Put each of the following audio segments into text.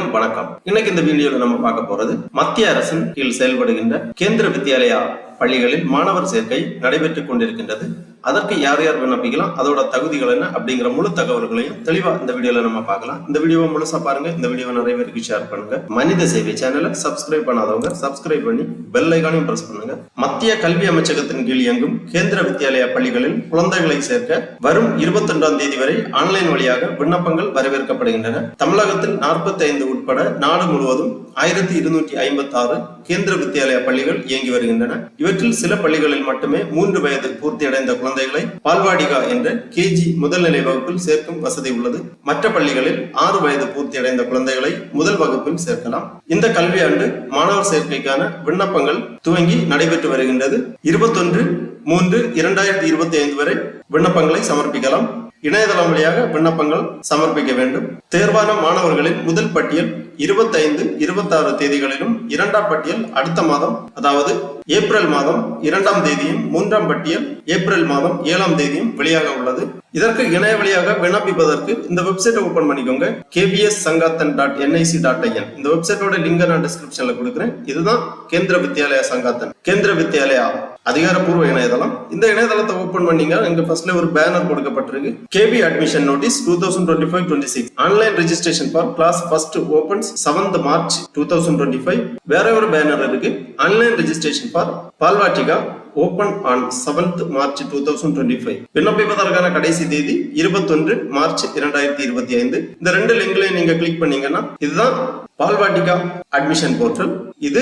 அனைவருக்கும் வணக்கம். இன்னைக்கு இந்த வீடியோல நம்ம பார்க்க போறது மத்திய அரசின் கீழ் செயல்படுகின்ற கேந்திர வித்யாலயா பள்ளிகளில் மாணவர் சேர்க்கை நடைபெற்றுக் கொண்டிருக்கின்றது. அதற்கு யார் யார் விண்ணப்பிக்கலாம், அதோட தகுதிகள் என்ன அப்படிங்கிற முழு தகவல்களையும் தெளிவா இந்த வீடியோல நம்ம பார்க்கலாம். இந்த வீடியோவை முழுசா பாருங்க. இந்த வீடியோவை நிறைய பேருக்கு ஷேர் பண்ணுங்க. மனித சேவை சேனலை சப்ஸ்கிரைப் பண்ணாதவங்க சப்ஸ்கிரைப் பண்ணி பெல் ஐகானையும் பிரஸ் பண்ணுங்க. மத்திய கல்வி அமைச்சகத்தின் கீழ் இயங்கும் கேந்திர வித்யாலயா பள்ளிகளில் குழந்தைகளை சேர்க்க வரும் 22ஆம் தேதி வரை ஆன்லைன் வழியாக விண்ணப்பங்கள் வரவேற்கப்படுகின்றன. தமிழகத்தில் 45 உட்பட நாடு முழுவதும் 1256 கேந்திர வித்யாலயா பள்ளிகள் இயங்கி வருகின்றன. இவற்றில் சில பள்ளிகளில் மட்டுமே 3 வயது பூர்த்தியடைந்த குழந்தைகளை பால்வாடிகா என்ற கேஜி முதல்நிலை வகுப்பில் சேர்க்கும் வசதி உள்ளது. மற்ற பள்ளிகளில் 6 வயது பூர்த்தியடைந்த குழந்தைகளை முதல் வகுப்பில் சேர்க்கலாம். இந்த கல்வியாண்டு மாணவர் சேர்க்கைக்கான விண்ணப்பங்கள் துவங்கி நடைபெற்று வருகின்றது. 21/3/2025 வரை விண்ணப்பங்களை சமர்ப்பிக்கலாம். இணையதளம் வழியாக விண்ணப்பங்கள் சமர்ப்பிக்க வேண்டும். தேர்வான மாணவர்களின் முதல் பட்டியல் 25, 26 தேதிகளிலும், 2ஆம் பட்டியல் அடுத்த மாதம், அதாவது ஏப்ரல் மாதம் 2ஆம் தேதியும், 3ஆம் பட்டியல் ஏப்ரல் மாதம் 7ஆம் தேதியும் வெளியாக உள்ளது. இதற்கு இணைய வழியாக விண்ணப்பிப்பதற்கு இந்த வெப்சைட்டை ஓபன் பண்ணிக்கோங்க. kbssangathan.nic.in. இந்த வெப்சைட்டோட லிங்கை நான் டிஸ்கிரிப்ஷன்ல கொடுக்குறேன். இதுதான் கேந்திர வித்யாலயா சங்காத்தன், கேந்திர வித்யாலயா அதிகாரப்பூர்வ இணையதளம். இந்த இணையதளத்தை ஓபன் பண்ணீங்க, இங்க ஃபர்ஸ்ட்ல ஒரு பேனர் கொடுக்கப்பட்டிருக்கு. KB admission notice 2025-26 online registration for class first opens 7th March 2025. வேற ஒரு பேனர் இருக்கு. Online registration for Balvatika open on 7th March 2025. விண்ணப்பிப்பதற்கான கடைசி தேதி 21 March 2025. இந்த ரெண்டு லிங்க்லையும் நீங்க கிளிக் பண்ணீங்கன்னா இதுதான் பால்வாடிகா அட்மிஷன் போர்ட்டல். இது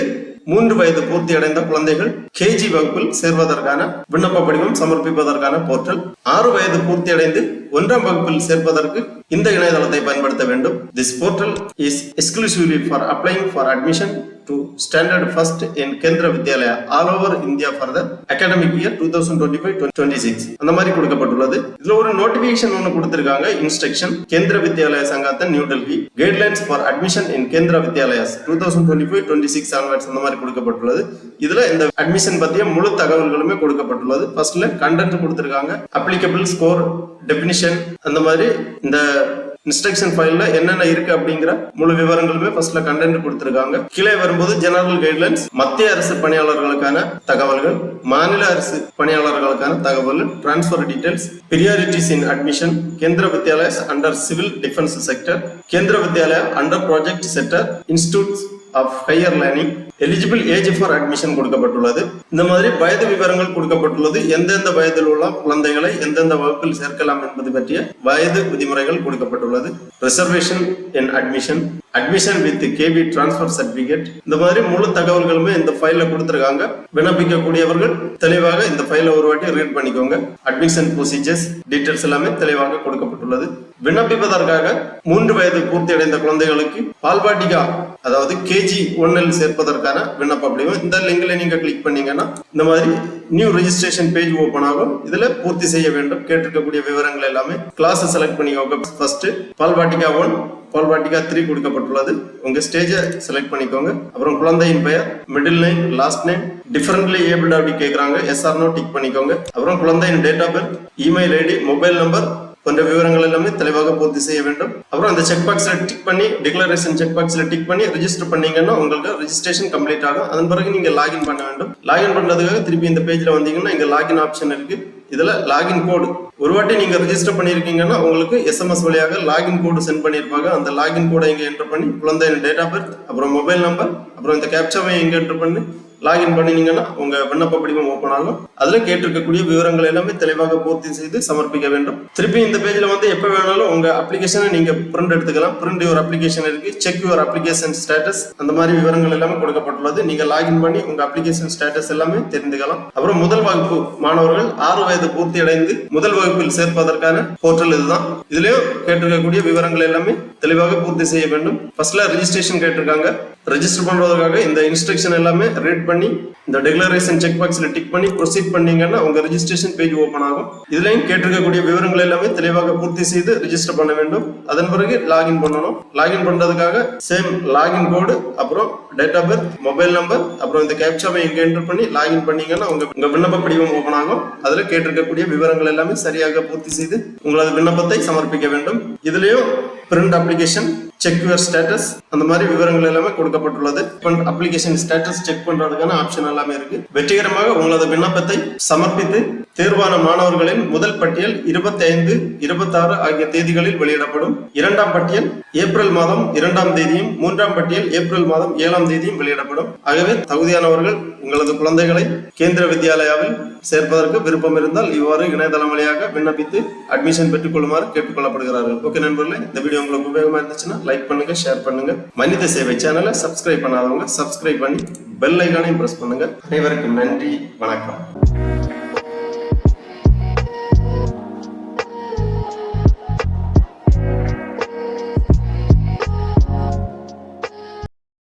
3 வயது பூர்த்தி அடைந்த குழந்தைகள் கேஜி வகுப்பில் சேர்வதற்கான விண்ணப்ப படிவம் சமர்ப்பிப்பதற்கான போர்ட்டல். 6 வயது பூர்த்தி அடைந்து 1ஆம் வகுப்பில் சேர்ப்பதற்கு இந்த இணையதளத்தை பயன்படுத்த வேண்டும். This portal is exclusively for applying for admission to standard first in Kendra Vidyalaya all over India for the academic year 2025-26. அந்த மாதிரி கொடுக்கப்பட்டுள்ளது. இதுல ஒரு நோட்டிபிகேஷன் ஒன்னு கொடுத்திருக்காங்க. Instruction Kendriya Vidyalaya Sangathan new Delhi guidelines for admission in Kendriya Vidyalayas 2025-26 onwards அந்த மாதிரி கொடுக்கப்பட்டுள்ளது. இதுல இந்த அட்மிஷன் பத்திய முழு தகவல்களுமே கொடுக்கப்பட்டுள்ளது. ஃபர்ஸ்ட்ல கண்டென்ட் கொடுத்திருக்காங்க, அப்ளிகபிள் ஸ்கோர், டெபினிஷன், அந்த மாதிரி இந்த இன்ஸ்ட்ரக்ஷன் ஃபைல்ல என்னென்ன இருக்கு அப்படிங்கிற முழு விவரங்களுமே ஃபர்ஸ்ட்ல கண்டென்ட் கொடுத்திருக்காங்க. கீழே வரும்போது ஜெனரல் கைட்லைன்ஸ், மத்திய அரசு பணியாளர்களுக்கான தகவல்கள், மாநில அரசு பணியாளர்களுக்கான தகவல்கள், transfer details, priorities in admission, Kendriya Vidyalayas under civil defence sector, Kendriya Vidyalaya under project sector, institutes of higher learning, eligible age for admission கொடுக்கப்பட்டுள்ளது. இந்த மாதிரி வயது விவரங்கள் கொடுக்கப்பட்டுள்ளது. எந்தெந்த வயதில் உள்ள குழந்தைகளை எந்தெந்த வகுப்பில் சேர்க்கலாம் என்பது பற்றிய வயது விதிமுறைகள் கொடுக்கப்பட்டுள்ளது. Reservation in admission, admission with KB transfer certificate, இந்த மாதிரி முழு தகவல்களுமே இந்த ஃபைல்ல கொடுத்திருக்காங்க. விண்ணப்பிக்கக்கூடியவர்கள் தெளிவாக இந்த ஃபைலை ஒரு வாட்டி ரீட் பண்ணிக்கோங்க. அட்மிஷன் ப்ரொசீஜர்ஸ் டீடைல்ஸ் எல்லாமே தெளிவாக கொடுக்கப்பட்டுள்ளது. விண்ணப்பிப்பதற்காக 3 வயது பூர்த்தி அடைந்த குழந்தைகளுக்கு பால்வாடிகா அதாவது KG 1 சேர்ப்பதற்கான விண்ணப்ப படிவம் இந்த லிங்க்ல நீங்க கிளிக் பண்ணீங்கன்னா இந்த மாதிரி நியூ ரெஜிஸ்ட்ரேஷன் பேஜ் ஓபன் ஆகும். இதுல பூர்த்தி செய்ய வேண்டும் கேட்டிருக்கக்கூடிய விவரங்கள் எல்லாமே. கிளாஸ் செலக்ட் பண்ணிக்கோங்க. ஃபர்ஸ்ட் பால்வாடிகா 1, பால்வாடிகா 3 கொடுக்கப்பட்டுள்ளது. உங்க ஸ்டேஜை செலக்ட் பண்ணிக்கோங்க. அப்புறம் குழந்தையின் பெயர், middle name, last name, differently abled அப்படி கேட்கறாங்க. எஸ் ஆர் நோ டிக் பண்ணிக்கோங்க. அப்புறம் குழந்தையின் date of birth, email ID, mobile number போன்ற விவரங்கள் எல்லாமே தெளிவாக பூர்த்தி செய்ய வேண்டும். அப்புறம் அந்த செக் பாக்ஸ்ல டிக் பண்ணி, டிக்ளரேஷன் செக் பாக்ஸ்ல டிக் பண்ணி ரெஜிஸ்டர் பண்ணீங்கன்னா உங்களுக்கு ரெஜிஸ்ட்ரேஷன் கம்ப்ளீட் ஆகும். அதன் பிறகு நீங்க லாகின் பண்ண வேண்டும். லாகின் பண்றதுக்காக திருப்பி இந்த பேஜ்ல வந்தீங்கன்னா இங்க லாகின் ஆப்ஷன் இருக்கு. இதுல லாகின் கோடு ஒரு வாட்டி நீங்க ரெஜிஸ்டர் பண்ணிருக்கீங்கன்னா உங்களுக்கு SMS வழியாக லாகின் கோடு சென்ட் பண்ணிருப்பாங்க. அந்த லாகின் கோடை இங்க என்டர் பண்ணி குழந்தையின் டேட் ஆஃப் பர்த், அப்புறம் மொபைல் நம்பர், அப்புறம் இந்த கேப்சாவை இங்க என்டர் பண்ணி லாகின் பண்ணினீங்கன்னா உங்க விண்ணப்ப படிவம் ஓபன் ஆகும். அதுல கேட்டிருக்கக்கூடிய விவரங்கள் எல்லாமே தெளிவாக பூர்த்தி செய்து சமர்ப்பிக்க வேண்டும். திருப்பி இந்த பேஜ்ல வந்து எப்ப வேணாலும் உங்க அப்ளிகேஷனை நீங்க பிரிண்ட் எடுத்துக்கலாம். பிரிண்ட் யுவர் அப்ளிகேஷன் இருக்கு, செக் யுவர் அப்ளிகேஷன் ஸ்டேட்டஸ், அந்த மாதிரி விவரங்கள் எல்லாமே கொடுக்கப்பட்டுள்ளது. நீங்க லாகின் பண்ணி உங்க அப்ளிகேஷன் ஸ்டேட்டஸ் எல்லாமே தெரிந்துக்கலாம். அப்புறம் முதல் வகுப்பு மாணவர்கள் 6 வயது பூர்த்தி அடைந்து முதல் வகுப்பில் சேர்ப்பதற்கான போர்ட்டல் இதுதான். இதுலயும் கேட்டிருக்கக்கூடிய விவரங்கள் எல்லாமே தெளிவாக பூர்த்தி செய்ய வேண்டும். ஃபர்ஸ்ட்ல ரெஜிஸ்ட்ரேஷன் கேட்டிருக்காங்க. ரெஜிஸ்டர் பண்றதுக்காக இந்த இன்ஸ்ட்ரக்ஷன் எல்லாமே ரீட் பண்ணி இந்த டிக்ளரேஷன் செக் பாக்ஸ்ல டிக் பண்ணி ப்ரொசீட் பண்ணீங்கன்னா உங்க ரெஜிஸ்ட்ரேஷன் பேஜ் ஓபன் ஆகும். இதுலயும் கேட்டிருக்கக்கூடிய விவரங்கள் எல்லாமே தெளிவாக பூர்த்தி செய்து ரெஜிஸ்டர் பண்ண வேண்டும். அதன் பிறகு லாகின் பண்ணணும். லாகின் பண்றதுக்காக சேம் லாகின் கோடு, அப்புறம் date of birth, mobile number, அப்புறம் இந்த கேப்சாவை இங்க என்டர் பண்ணி லாகின் பண்ணீங்கன்னா உங்க விண்ணப்ப படிவம் ஓபன் ஆகும். அதுல கேட்டிருக்கக்கூடிய விவரங்கள் எல்லாமே சரியாக பூர்த்தி செய்து உங்களது விண்ணப்பத்தை சமர்ப்பிக்க வேண்டும். இதுலயும் print application, check your status, அந்த மாதிரி விவரங்கள் எல்லாமே கொடுக்கப்பட்டுள்ளது. அப்ளிகேஷன் ஸ்டேட்டஸ் செக் பண்றதுக்கான ஆப்ஷன் எல்லாமே இருக்கு. வெற்றிகரமாக உங்களது விண்ணப்பத்தை சமர்ப்பித்து தேர்வான மாணவர்களின் முதல் பட்டியல் 25, 26 ஆகிய தேதிகளில் வெளியிடப்படும். இரண்டாம் பட்டியல் ஏப்ரல் மாதம் 2ஆம் தேதியும், மூன்றாம் பட்டியல் ஏப்ரல் மாதம் 7ஆம் தேதியும் வெளியிடப்படும். ஆகவே தகுதியானவர்கள் உங்களது குழந்தைகளை கேந்திர வித்யாலயாவில் சேர்ப்பதற்கு விருப்பம் இருந்தால் இவ்வாறு இணையதளம் வழியாக விண்ணப்பித்து அட்மிஷன் பெற்றுக் கொள்ளுமாறு கேட்டுக்கொள்ளப்படுகிறார்கள். ஓகே நண்பர்களே, இந்த வீடியோ உங்களுக்கு உபயோகமா இருந்துச்சுன்னா லைக் பண்ணுங்க, ஷேர் பண்ணுங்க. மனித சேவை சேனலை சப்ஸ்கிரைப் பண்ணாதவங்க சப்ஸ்கிரைப் பண்ணி பெல் ஐகானையும் பிரஸ் பண்ணுங்க. அனைவருக்கும் நன்றி, வணக்கம்.